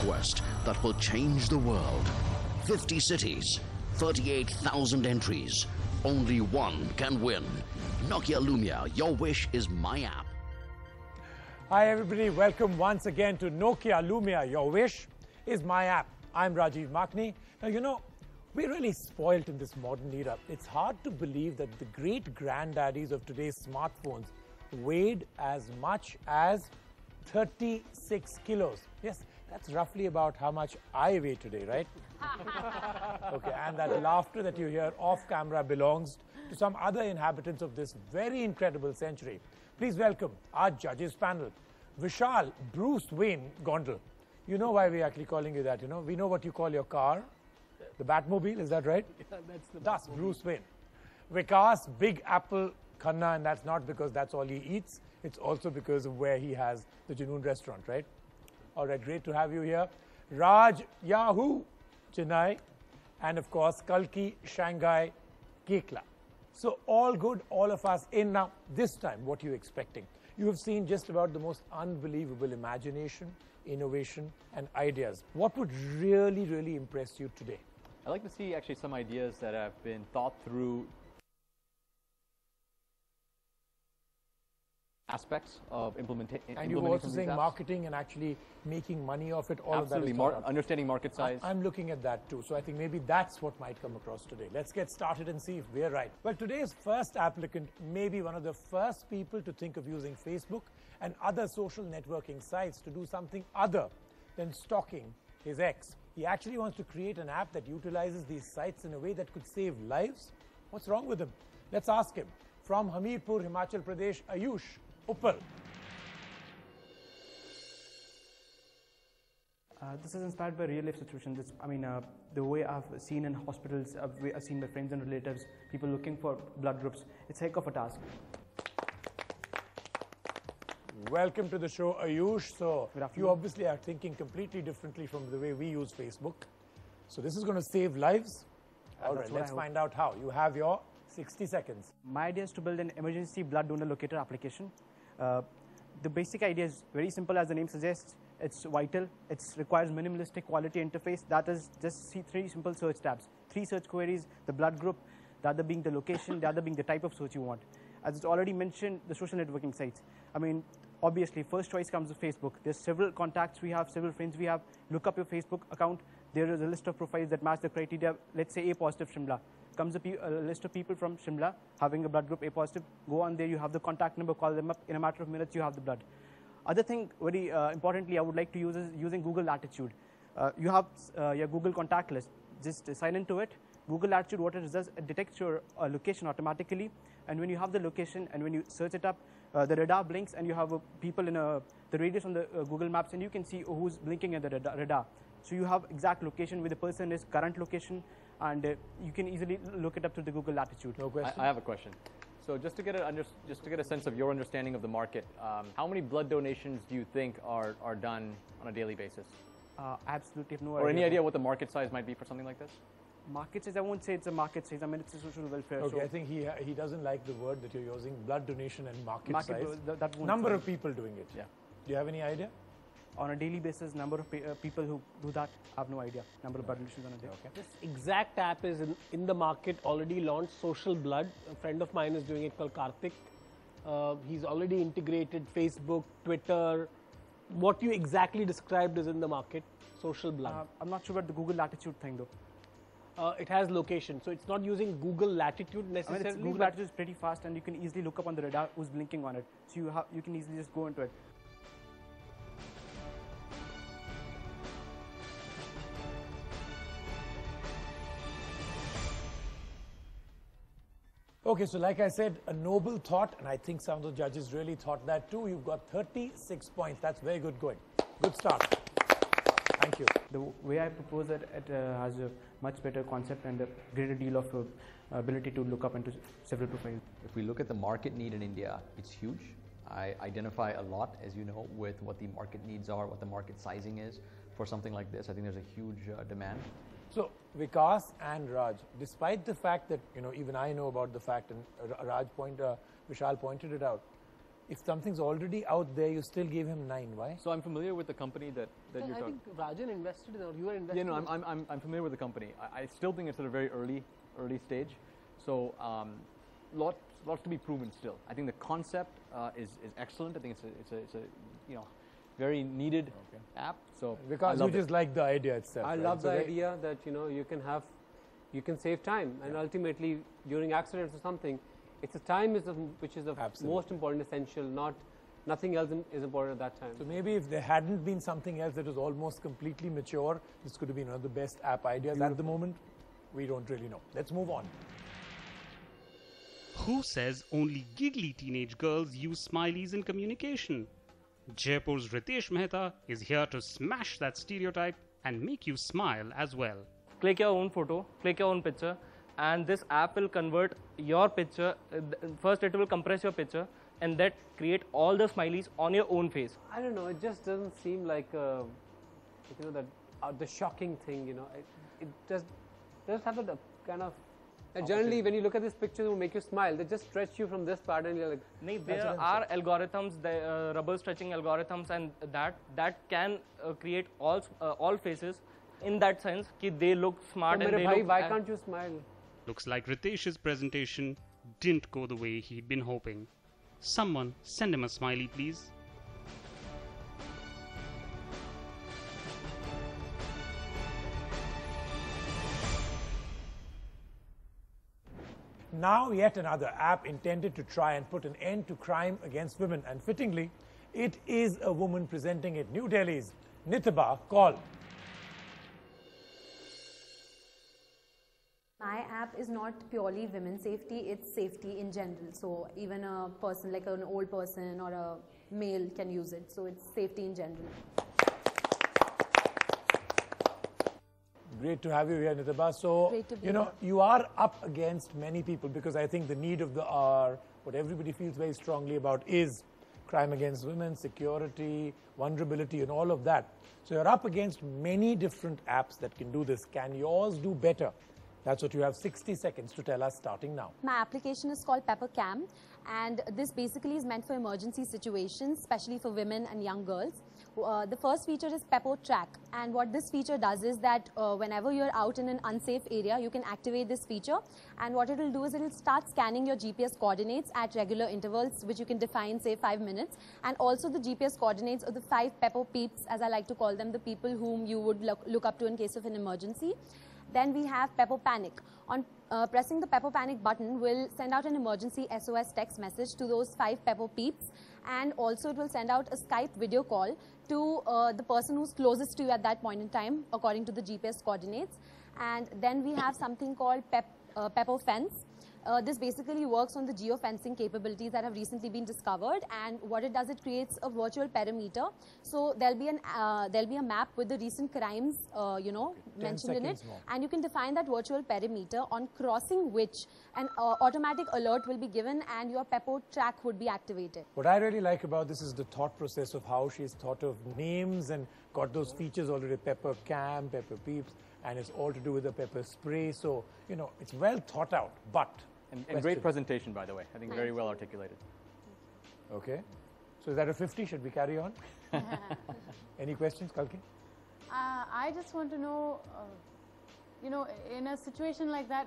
quest that will change the world. 50 cities, 38,000 entries. Only one can win. Nokia Lumia, your wish is my app. Hi everybody, welcome once again to Nokia Lumia, your wish is my app. I'm Rajiv Makni. Now you know, we're really spoilt in this modern era. It's hard to believe that the great granddaddies of today's smartphones weighed as much as 36 kilos. Yes, that's roughly about how much I weigh today, right? Okay, and that laughter that you hear off camera belongs to some other inhabitants of this very incredible century. Please welcome our judges panel. Vishal Bruce Wayne Gondal. You know why we're actually calling you that, you know? We know what you call your car. The Batmobile, is that right? Yeah, that's the Thus, Bruce Wayne. Vikas Big Apple Khanna, and that's not because that's all he eats. It's also because of where he has the Junoon restaurant, right? All right, great to have you here. Raj Yahoo Chennai, and of course, Kalki Shanghai Kekla. So all good, all of us in. Now, this time, what are you expecting? You have seen just about the most unbelievable imagination, innovation, and ideas. What would really, really impress you today? I'd like to see actually some ideas that have been thought through aspects of implementing. And you're also saying marketing and actually making money off it, all Absolutely. of that is Understanding market size. I'm looking at that too. So I think maybe that's what might come across today. Let's get started and see if we're right. Well, today's first applicant may be one of the first people to think of using Facebook and other social networking sites to do something other than stalking his ex. He actually wants to create an app that utilizes these sites in a way that could save lives. What's wrong with him? Let's ask him. From Hamirpur, Himachal Pradesh, Ayush Uppal. This is inspired by real life situations. The way I've seen in hospitals, I've seen my friends and relatives, people looking for blood groups. It's a heck of a task. Welcome to the show, Ayush. So you obviously are thinking completely differently from the way we use Facebook. So this is going to save lives. All right, let's find out how. You have your 60 seconds. My idea is to build an emergency blood donor locator application. The basic idea is very simple, as the name suggests. It's vital. It requires minimalistic quality interface. That is, just see three simple search tabs. 3 search queries, the blood group, the other being the location, the other being the type of search you want. As it's already mentioned, the social networking sites. Obviously, first choice comes with Facebook. There's several contacts we have, several friends we have. Look up your Facebook account. There is a list of profiles that match the criteria. Let's say A positive Shimla. Comes a list of people from Shimla having a blood group A positive. Go on there, you have the contact number, call them up. In a matter of minutes, you have the blood. Other thing, very importantly, I would like to use is using Google Latitude. You have your Google contact list. Just sign into it. Google Latitude, what it does, it detects your location automatically. And when you have the location and when you search it up, the radar blinks and you have people in the radius on the Google Maps, and you can see who's blinking in the radar. So you have exact location where the person is, current location, and you can easily look it up through the Google Latitude. No question. I have a question. So just to get a sense of your understanding of the market, how many blood donations do you think are done on a daily basis? I absolutely have no idea. Or any idea what the market size might be for something like this? Market size, I won't say it's a market size. It's a social welfare. Okay, so I think he doesn't like the word that you're using, blood donation and market size. That won't Number of people doing it. Yeah. Do you have any idea? On a daily basis, number of people who do that, I have no idea. Number of blood donations on a day. Okay. This exact app is in the market, already launched, Social Blood. A friend of mine is doing it called Karthik. He's already integrated Facebook, Twitter. What you exactly described is in the market, Social Blood. I'm not sure about the Google Latitude thing though. It has location, so it's not using Google Latitude necessarily. Google Latitude is pretty fast, and you can easily look up on the radar who's blinking on it. So you can easily just go into it. Okay, so like I said, a noble thought, and I think some of the judges really thought that too. You've got 36 points. That's very good going. Good start. Thank you. The way I propose it, it has a much better concept and a greater deal of ability to look up into several profiles. If we look at the market need in India, it's huge. I identify a lot, as you know, with what the market needs are, what the market sizing is for something like this. I think there's a huge demand. So, Vikas and Raj, despite the fact that, even I know about the fact, and Vishal pointed it out, if something's already out there, you still gave him 9. Why? So I'm familiar with the company that you're I talking. think Rajan invested in, or you were invested. Yeah, no, in. I'm familiar with the company. I still think it's at a very early stage. So lots to be proven still. I think the concept is excellent. I think it's a very needed app. So Because you just like the idea itself. I right? love So the idea that you can save time, and ultimately during accidents or something, it's a time which is the Absolutely. most important, essential. Nothing else is important at that time. So maybe if there hadn't been something else that was almost completely mature, this could have been one of the best app ideas. At the moment, we don't really know. Let's move on. Who says only giggly teenage girls use smileys in communication? Jaipur's Ritesh Mehta is here to smash that stereotype and make you smile as well. Click your own photo, click your own picture, and this app will convert your picture. First, it will compress your picture and that create all the smileys on your own face. I don't know. It just doesn't seem like the shocking thing. It just have that kind of. Generally, when you look at this picture, it will make you smile. They just stretch you from this part, and you're like. No, there are algorithms, rubber stretching algorithms, and that can create all faces. In that sense, that they look smart and they look. Why can't you smile? Looks like Ritesh's presentation didn't go the way he'd been hoping. Someone send him a smiley, please. Now yet another app intended to try and put an end to crime against women. And fittingly, it is a woman presenting it. New Delhi's Nitaba Kaul. My app is not purely women's safety, it's safety in general. So even a person like an old person or a male can use it. So it's safety in general. Great to have you here, Nitaba. So, Great to be here. you are up against many people because I think the need of the hour, what everybody feels very strongly about is crime against women, security, vulnerability, and all of that. So you're up against many different apps that can do this. Can yours do better? That's what you have 60 seconds to tell us starting now. My application is called Pepper Cam, and this basically is meant for emergency situations, especially for women and young girls. The first feature is Pepper Track, and what this feature does is that whenever you're out in an unsafe area, you can activate this feature, and what it will do is it will start scanning your GPS coordinates at regular intervals, which you can define, say 5 minutes, and also the GPS coordinates of the 5 Pepper peeps, as I like to call them, the people whom you would look up to in case of an emergency. Then we have Pepper Panic. On pressing the Pepper Panic button will send out an emergency SOS text message to those 5 Pepper peeps, and also it will send out a Skype video call to the person who's closest to you at that point in time according to the GPS coordinates. And then we have something called Pepper Fence. This basically works on the geofencing capabilities that have recently been discovered, and what it does, it creates a virtual perimeter. So there'll be a map with the recent crimes, mentioned in it, and you can define that virtual perimeter, on crossing which an automatic alert will be given and your Pepper Track would be activated. What I really like about this is the thought process of how she's thought of names and got those features already, Pepper Cam, Pepper Peeps, and it's all to do with the pepper spray. So, it's well thought out, but... And great presentation, by the way. I think very well articulated. Okay. So is that a 50? Should we carry on? Any questions, Kalki? I just want to know, in a situation like that,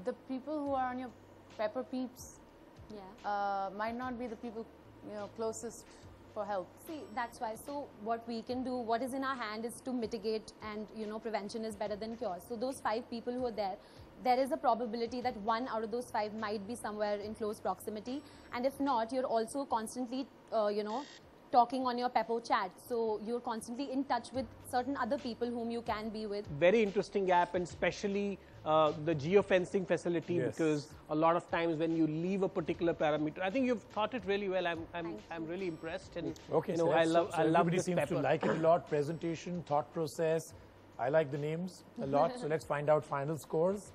the people who are on your Pepper Peeps might not be the people, closest for help. See, that's why. So what we can do, what is in our hand is to mitigate, and prevention is better than cure. So those 5 people who are there is a probability that 1 out of those 5 might be somewhere in close proximity, and if not, you're also constantly talking on your Pepper chat, so you're constantly in touch with certain other people whom you can be with. Very interesting app, and especially the geofencing facility, because a lot of times when you leave a particular parameter, I think you've thought it really well. I'm really impressed, and I love everybody this seems Pepper. to like it a lot. Presentation, thought process. I like the names a lot. So let's find out final scores.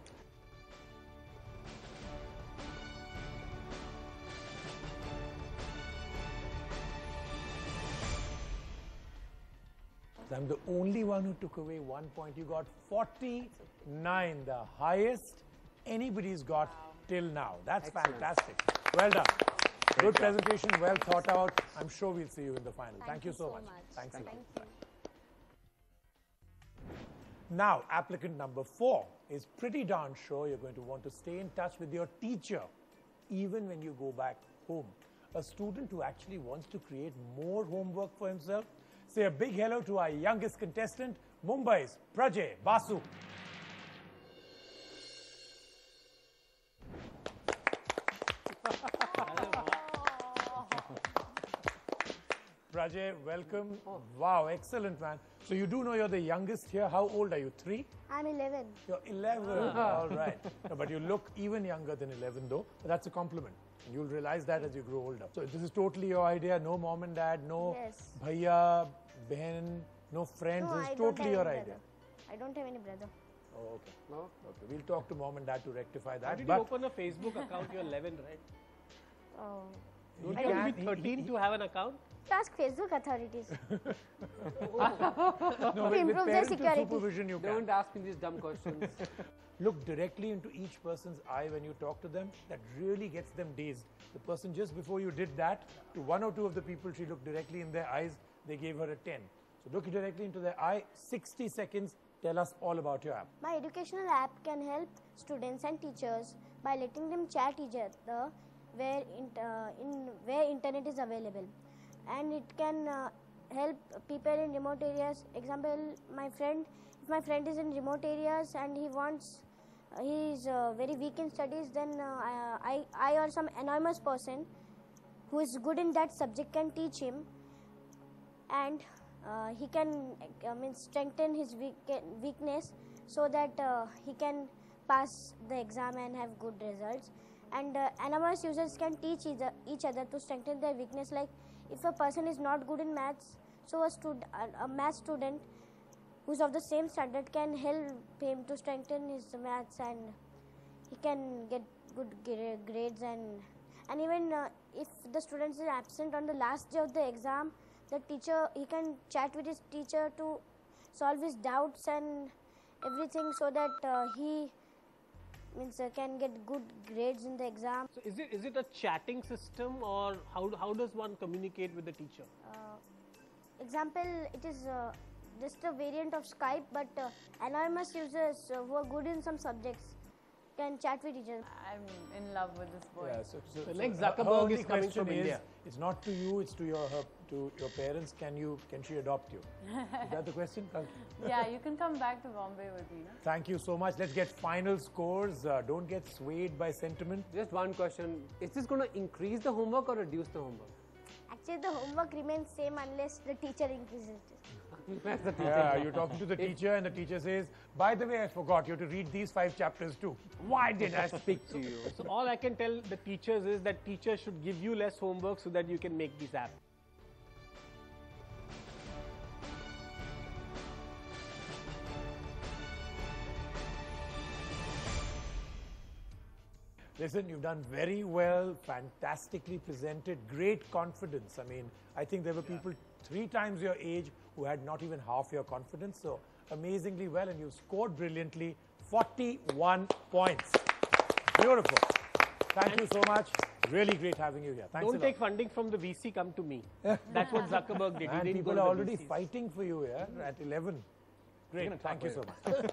I'm the only one who took away 1 point. You got 49, the highest anybody's got till now. That's fantastic. Well done. Good presentation, well thought out. I'm sure we'll see you in the final. Thank you so much. Thanks a lot. Thank you. Now, applicant number 4 is pretty darn sure you're going to want to stay in touch with your teacher even when you go back home. A student who actually wants to create more homework for himself. Say a big hello to our youngest contestant, Mumbai's Prajay Basu. Prajay, welcome. Wow, excellent, man. So you do know you're the youngest here. How old are you? 3? I'm 11. You're 11. All right. No, but you look even younger than 11, though. But that's a compliment. And you'll realize that as you grow older. So this is totally your idea. No mom and dad, no bhaiya, behan, no friends. No, This I is don't totally have your any idea. brother. I don't have any brother. Oh, okay. No? Okay. We'll talk to mom and dad to rectify that. How did you But open a Facebook account? You're 11, right? Oh. he Don't you have to can- be 13 to have an account? Ask Facebook authorities. no, with improve their parental security. supervision, you can. Don't ask me these dumb questions. Look directly into each person's eye when you talk to them. That really gets them dazed. The person just before you did that, to 1 or 2 of the people she looked directly in their eyes, they gave her a 10. So look directly into their eye, 60 seconds, tell us all about your app. My educational app can help students and teachers by letting them chat each other where internet is available. And it can help people in remote areas. Example, if my friend is in remote areas and he is very weak in studies, then I or some anonymous person who is good in that subject can teach him, and he can strengthen his weakness so that he can pass the exam and have good results. And anonymous users can teach each other to strengthen their weakness. Like if a person is not good in maths, so a math student who's of the same standard can help him to strengthen his maths, and he can get good grades. And even if the student is absent on the last day of the exam, he can chat with his teacher to solve his doubts and everything, so that he can get good grades in the exam. So is it a chatting system, or how does one communicate with the teacher? Example, it is just a variant of Skype, but anonymous users who are good in some subjects can chat with each other. I'm in love with this boy. Yeah, so next her Zuckerberg only is coming question from is, India. It's not to you, it's to your parents. Can she adopt you? Is that the question? Yeah, you can come back to Bombay with me. No? Thank you so much. Let's get final scores. Don't get swayed by sentiment. Just one question. Is this going to increase the homework or reduce the homework? Actually, the homework remains same unless the teacher increases it. That's the teacher. Yeah, you're talking to the teacher and the teacher says, by the way, I forgot, you have to read these 5 chapters too. Why did I speak to you? So all I can tell the teachers is that teachers should give you less homework so that you can make these apps. Listen, you've done very well, fantastically presented, great confidence. I mean, I think there were people 3 times your age who had not even half your confidence. So amazingly well, and you scored brilliantly, 41 points. Beautiful. Thank you so much. Really great having you here. Thanks a Don't lot. take funding from the VC, come to me. That's what Zuckerberg did. And He didn't go people to are the already VCs. fighting for you here at 11. Great. Thank you so much.